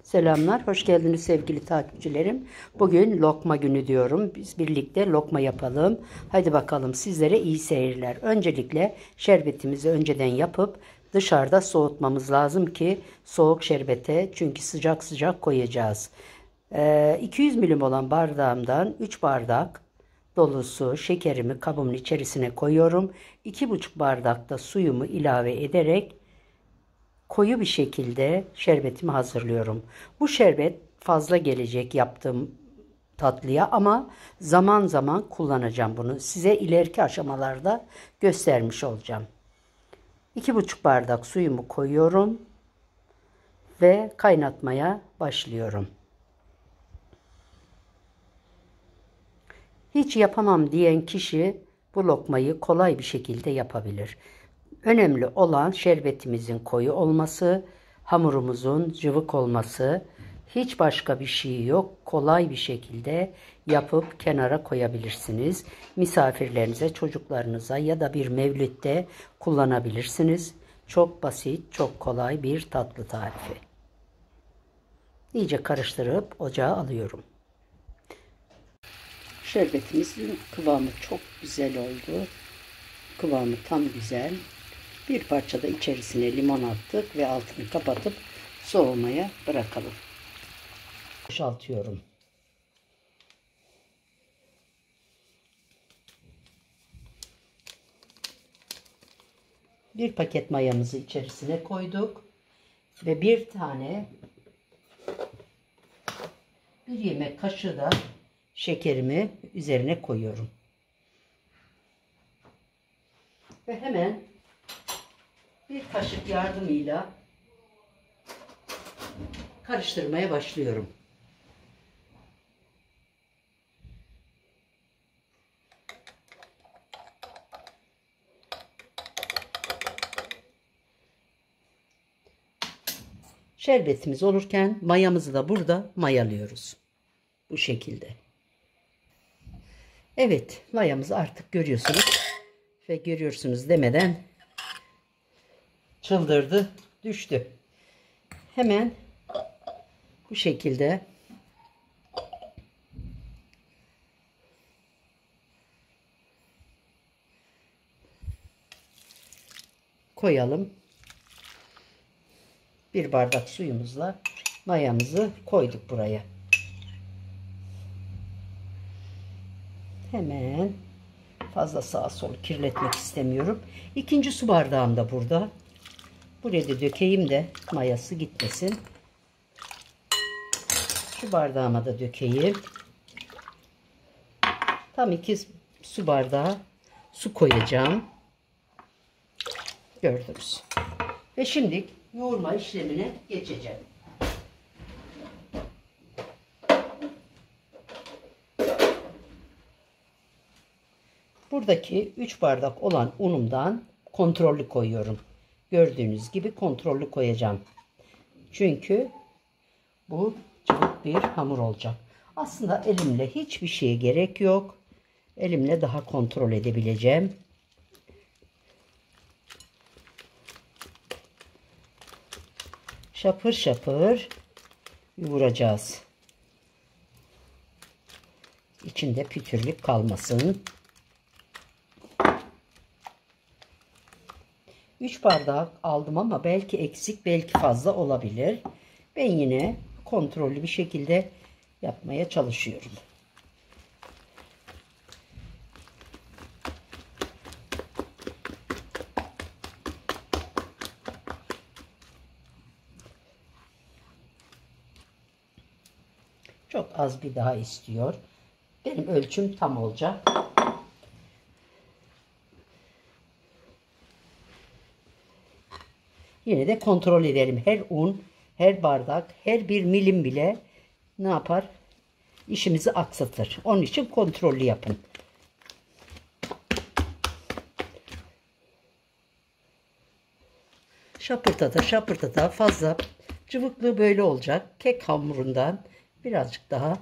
Selamlar, hoş geldiniz sevgili takipçilerim. Bugün lokma günü diyorum. Biz birlikte lokma yapalım. Hadi bakalım, sizlere iyi seyirler. Öncelikle şerbetimizi önceden yapıp dışarıda soğutmamız lazım ki soğuk şerbete, çünkü sıcak sıcak koyacağız. 200 milim olan bardağımdan 3 bardak dolusu şekerimi kabımın içerisine koyuyorum. 2,5 bardak da suyumu ilave ederek koyu bir şekilde şerbetimi hazırlıyorum. Bu şerbet fazla gelecek yaptığım tatlıya, ama zaman zaman kullanacağım bunu. Size ileriki aşamalarda göstermiş olacağım. 2,5 bardak suyumu koyuyorum ve kaynatmaya başlıyorum. Hiç yapamam diyen kişi bu lokmayı kolay bir şekilde yapabilir. Önemli olan şerbetimizin koyu olması, hamurumuzun cıvık olması. Hiç başka bir şey yok. Kolay bir şekilde yapıp kenara koyabilirsiniz. Misafirlerinize, çocuklarınıza ya da bir mevlütte kullanabilirsiniz. Çok basit, çok kolay bir tatlı tarifi. İyice karıştırıp ocağa alıyorum. Şerbetimizin kıvamı çok güzel oldu. Kıvamı tam güzel. Bir parça da içerisine limon attık ve altını kapatıp soğumaya bırakalım. Boşaltıyorum. Bir paket mayamızı içerisine koyduk ve bir yemek kaşığı da şekerimi üzerine koyuyorum. Ve hemen bir kaşık yardımıyla karıştırmaya başlıyorum. Şerbetimiz olurken mayamızı da burada mayalıyoruz. Bu şekilde. Evet, mayamızı artık görüyorsunuz. Ve görüyorsunuz demeden çıldırdı, düştü. Hemen bu şekilde koyalım. Bir bardak suyumuzla mayamızı koyduk buraya. Hemen fazla sağa sola kirletmek istemiyorum. İkinci su bardağım da burada. Buraya da dökeyim de mayası gitmesin. Şu bardağıma da dökeyim. Tam 2 su bardağı su koyacağım. Gördünüz. Ve şimdi yoğurma işlemine geçeceğim. Buradaki 3 bardak olan unumdan kontrollü koyuyorum. Gördüğünüz gibi kontrollü koyacağım. Çünkü bu cıvık bir hamur olacak. Aslında elimle hiçbir şeye gerek yok. Elimle daha kontrol edebileceğim. Şapır şapır yoğuracağız. İçinde pütürlük kalmasın. 3 bardak aldım ama belki eksik, belki fazla olabilir. Ben yine kontrollü bir şekilde yapmaya çalışıyorum. Çok az bir daha istiyor. Benim ölçüm tam olacak. Yine de kontrol edelim. Her un, her bardak, her bir milim bile ne yapar? İşimizi aksatır. Onun için kontrollü yapın. Şapırtata şapırtata, fazla cıvıklığı böyle olacak. Kek hamurundan birazcık daha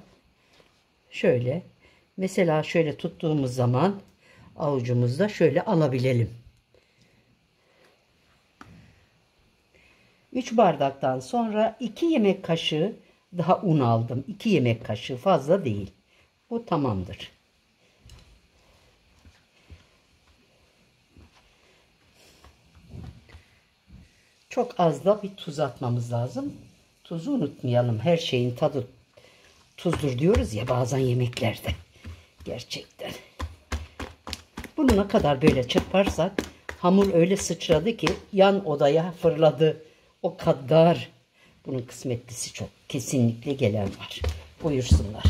şöyle, mesela şöyle tuttuğumuz zaman avucumuzda şöyle alabilelim. 3 bardaktan sonra 2 yemek kaşığı daha un aldım. 2 yemek kaşığı, fazla değil. Bu tamamdır. Çok az da bir tuz atmamız lazım. Tuzu unutmayalım. Her şeyin tadı tuzdur diyoruz ya bazen yemeklerde. Gerçekten. Bunu ne kadar böyle çırparsak hamur öyle sıçradı ki yan odaya fırladı. O kadar. Bunun kısmetlisi çok. Kesinlikle gelen var. Buyursunlar.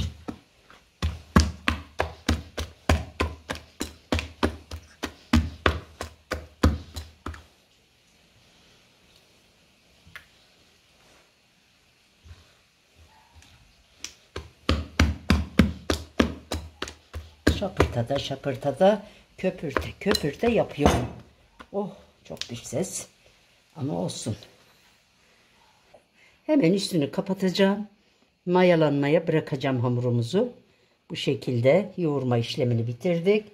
Şapırtada şapırtada köpürte köpürte yapıyorum. Oh, çok dış ses ama olsun. Hemen üstünü kapatacağım. Mayalanmaya bırakacağım hamurumuzu. Bu şekilde yoğurma işlemini bitirdik.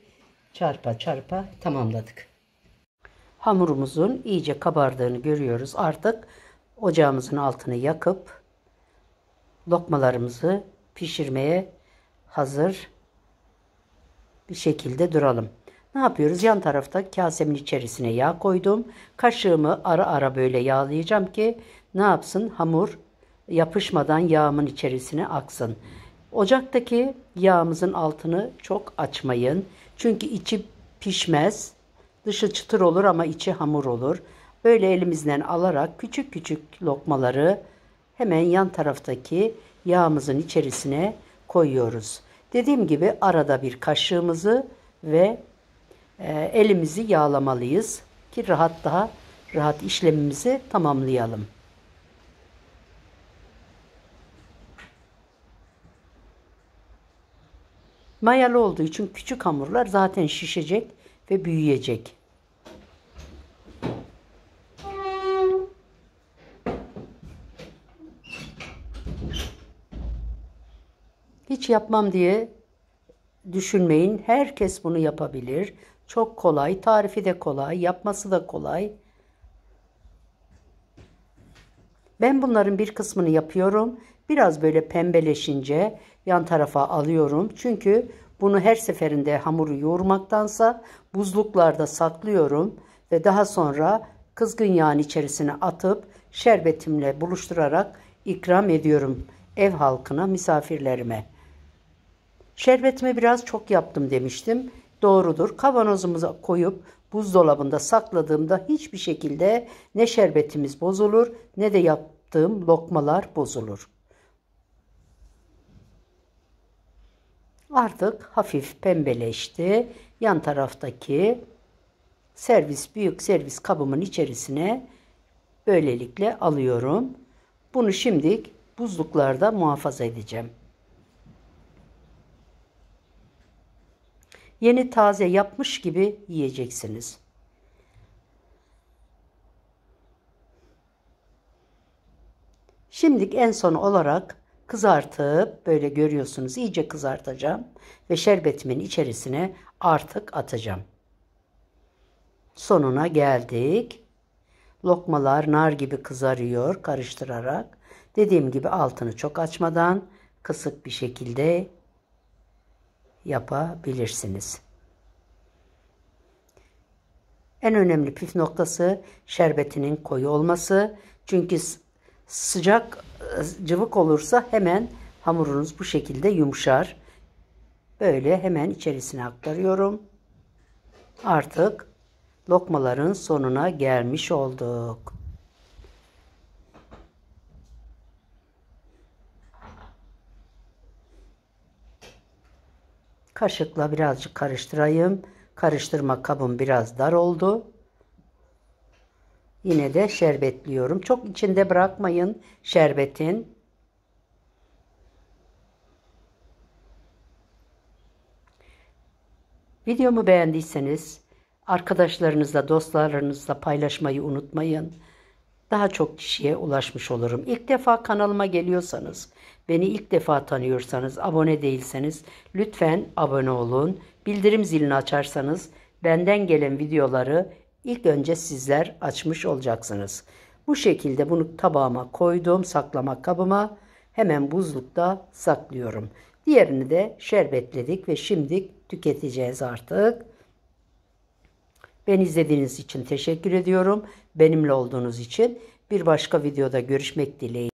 Çarpa çarpa tamamladık. Hamurumuzun iyice kabardığını görüyoruz. Artık ocağımızın altını yakıp lokmalarımızı pişirmeye hazır bir şekilde duralım. Ne yapıyoruz? Yan tarafta kasemin içerisine yağ koydum. Kaşığımı ara ara böyle yağlayacağım ki ne yapsın? Hamur yapışmadan yağımın içerisine aksın. Ocaktaki yağımızın altını çok açmayın. Çünkü içi pişmez. Dışı çıtır olur ama içi hamur olur. Böyle elimizden alarak küçük küçük lokmaları hemen yan taraftaki yağımızın içerisine koyuyoruz. Dediğim gibi arada bir kaşığımızı ve elimizi yağlamalıyız ki daha rahat işlemimizi tamamlayalım. Mayalı olduğu için küçük hamurlar zaten şişecek ve büyüyecek. Hiç yapmam diye düşünmeyin. Herkes bunu yapabilir. Çok kolay. Tarifi de kolay. Yapması da kolay. Ben bunların bir kısmını yapıyorum. Biraz böyle pembeleşince yan tarafa alıyorum. Çünkü bunu her seferinde hamuru yoğurmaktansa buzluklarda saklıyorum. Ve daha sonra kızgın yağın içerisine atıp şerbetimle buluşturarak ikram ediyorum ev halkına, misafirlerime. Şerbetimi biraz çok yaptım demiştim. Doğrudur. Kavanozumuza koyup buzdolabında sakladığımda hiçbir şekilde ne şerbetimiz bozulur ne de yaptığım lokmalar bozulur. Artık hafif pembeleşti. Yan taraftaki büyük servis kabımın içerisine böylelikle alıyorum. Bunu şimdi buzluklarda muhafaza edeceğim. Yeni taze yapmış gibi yiyeceksiniz. Şimdi en son olarak kızartıp böyle görüyorsunuz iyice kızartacağım ve şerbetimin içerisine artık atacağım. Sonuna geldik. Lokmalar nar gibi kızarıyor karıştırarak. Dediğim gibi altını çok açmadan kısık bir şekilde yapabilirsiniz. En önemli püf noktası şerbetinin koyu olması. Çünkü sıcak cıvık olursa hemen hamurunuz bu şekilde yumuşar. Böyle hemen içerisine aktarıyorum. Artık lokmaların sonuna gelmiş olduk. Kaşıkla birazcık karıştırayım. Karıştırma kabım biraz dar oldu. Yine de şerbetliyorum. Çok içinde bırakmayın şerbetin. Videomu beğendiyseniz arkadaşlarınızla, dostlarınızla paylaşmayı unutmayın. Daha çok kişiye ulaşmış olurum. İlk defa kanalıma geliyorsanız, beni ilk defa tanıyorsanız, abone değilseniz lütfen abone olun. Bildirim zilini açarsanız benden gelen videoları ilk önce sizler açmış olacaksınız. Bu şekilde bunu tabağıma koydum, saklama kabıma. Hemen buzlukta saklıyorum. Diğerini de şerbetledik ve şimdi tüketeceğiz artık. Beni izlediğiniz için teşekkür ediyorum. Benimle olduğunuz için bir başka videoda görüşmek dileğiyle.